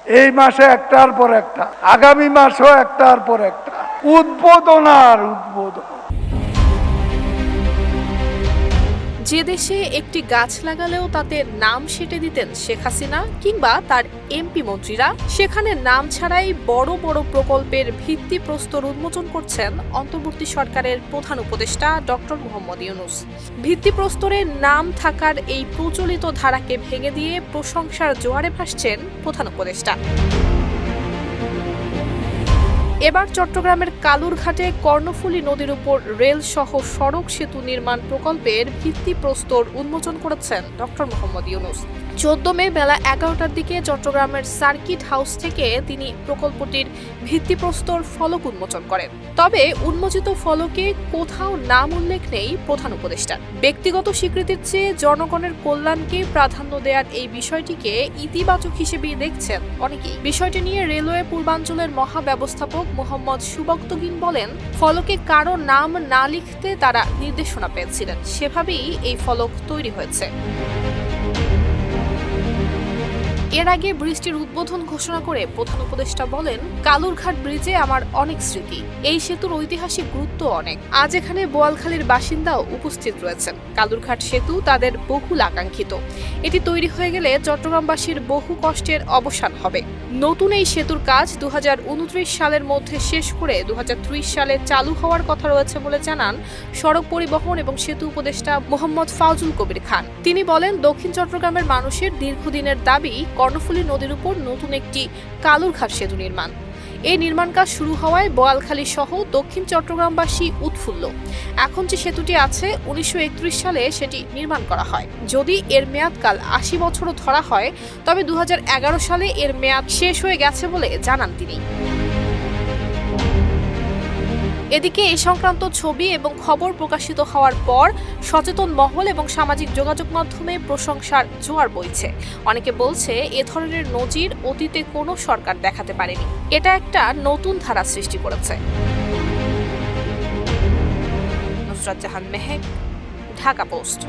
এই মাসে একটার পর একটা, আগামী মাসও একটার পর একটা উদ্বোধন আর উদ্বোধন। যে দেশে একটি গাছ লাগালেও তাতে নাম সেঁটে দিতেন শেখ হাসিনা কিংবা তার এমপি মন্ত্রীরা, সেখানে নাম ছাড়াই বড় বড় প্রকল্পের ভিত্তিপ্রস্তর উন্মোচন করছেন অন্তর্বর্তী সরকারের প্রধান উপদেষ্টা ডক্টর মোহাম্মদ ইউনূস। ভিত্তিপ্রস্তরে নাম থাকার এই প্রচলিত ধারাকে ভেঙে দিয়ে প্রশংসার জোয়ারে ভাসছেন প্রধান উপদেষ্টা। এবার চট্টগ্রামের কালুরঘাটে কর্ণফুলী নদীর উপর রেল সহ সড়ক সেতু নির্মাণ প্রকল্পের ভিত্তিপ্রস্তর উন্মোচন করেছেন ডক্টর মোহাম্মদ ইউনূস। 14 মে বেলা 11টার দিকে চট্টগ্রামের সার্কিট হাউস থেকে তিনি প্রকল্পটির ভিত্তিপ্রস্তর ফলক উন্মোচন করেন। তবে উন্মোচিত ফলকে কোথাও নাম উল্লেখ নেই প্রধান উপদেষ্টার। ব্যক্তিগত স্বীকৃতির চেয়ে জনগণের কল্যাণকে প্রাধান্য দেওয়ার এই বিষয়টিকে ইতিবাচক হিসেবেই দেখছেন অনেকেই। বিষয়টি নিয়ে রেলওয়ে পূর্বাঞ্চলের মহাব্যবস্থাপক মোহাম্মদ সুবক্তগিন বলেন, ফলকে কারো নাম না লিখতে তারা নির্দেশনা পেয়েছিলেন, সেভাবেই এই ফলক তৈরি হয়েছে। এর আগে ব্রিজটির উদ্বোধন ঘোষণা করে প্রধান উপদেষ্টা বলেন, কালুরঘাট ব্রিজে আমার অনেক স্মৃতি, এই সেতুর ঐতিহাসিক গুরুত্ব অনেক। আজ এখানে বোয়ালখালীর বাসিন্দাও উপস্থিত রয়েছেন। কালুরঘাট সেতু তাদের বহুল আকাঙ্ক্ষিত। এটি তৈরি হয়ে গেলে চট্টগ্রামবাসীর বহু কষ্টের অবসান হবে। নতুন এই সেতুর কাজ 2029 সালের মধ্যে শেষ করে 2030 সালে চালু হওয়ার কথা রয়েছে বলে জানান সড়ক পরিবহন এবং সেতু উপদেষ্টা মোহাম্মদ ফাউজুল কবির খান। তিনি বলেন, দক্ষিণ চট্টগ্রামের মানুষের দীর্ঘদিনের দাবি কর্ণফুলী নদীর উপর নতুন একটি কালুরঘাট সেতু নির্মাণ। এই নির্মাণ কাজ শুরু হওয়ায় বোয়ালখালী সহ দক্ষিণ চট্টগ্রামবাসী উৎফুল্ল। এখন যে সেতুটি আছে 1931 সালে সেটি নির্মাণ করা হয়। যদি এর মেয়াদকাল 80 বছরও ধরা হয়, তবে 2011 সালে এর মেয়াদ শেষ হয়ে গেছে বলে জানান তিনি। এদিকে এই সংক্রান্ত ছবি এবং খবর প্রকাশিত হওয়ার পর সচেতন মহল এবং সামাজিক যোগাযোগ মাধ্যমে প্রশংসার জোয়ার বইছে। অনেকে বলছে, এ ধরনের নজির অতীতে কোনো সরকার দেখাতে পারেনি। এটা একটা নতুন ধারা সৃষ্টি করেছে। নুসরাত জাহান মেহেক, ঢাকা পোস্ট।